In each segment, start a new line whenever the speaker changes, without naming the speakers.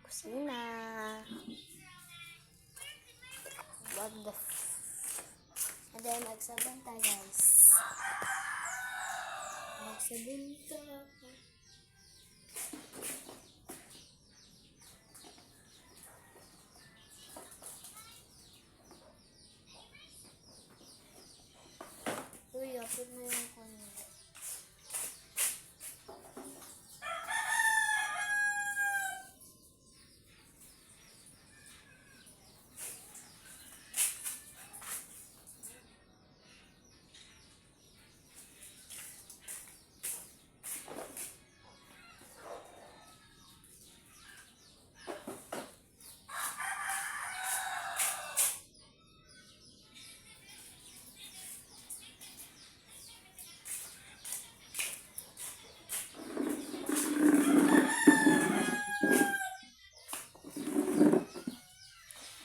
kusina. What the And then, magsabanta, guys. Magsabanta. Uy, apit na yung kanya.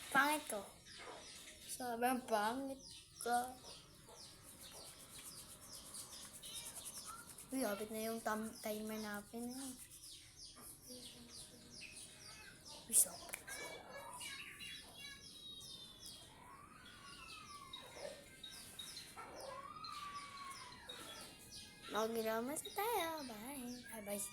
Pangit ko. Sobrang pangit ka. Uy, abit na yung timer natin. Uy, sobrang. Mag-gilama sa tayo. Bye. Bye.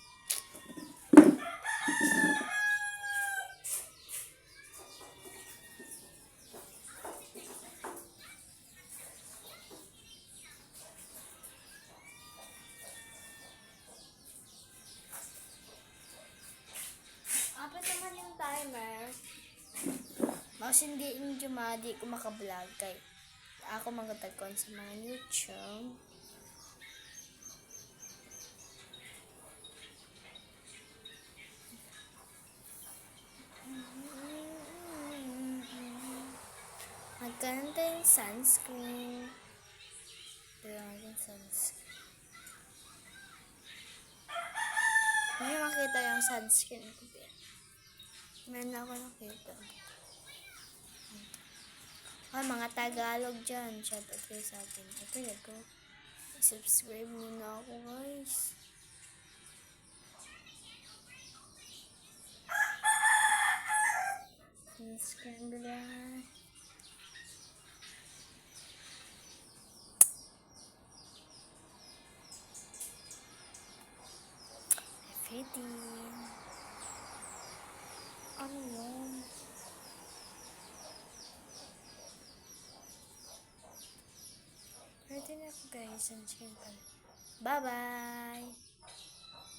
Apat naman yung timer. Mas hindi di ko makablog kay ako magtatagkon sa mga YouTube. Magkaroon tayo yung sunscreen. May makita yung sunscreen ko. Meron ako nakita. Mga Tagalog dyan. Shout out kayo sa atin. Okay, go. Subscribe muna ako, guys. Sunscreen bila. Fitting. Ano yun? Pwede na ako, guys. Bye-bye!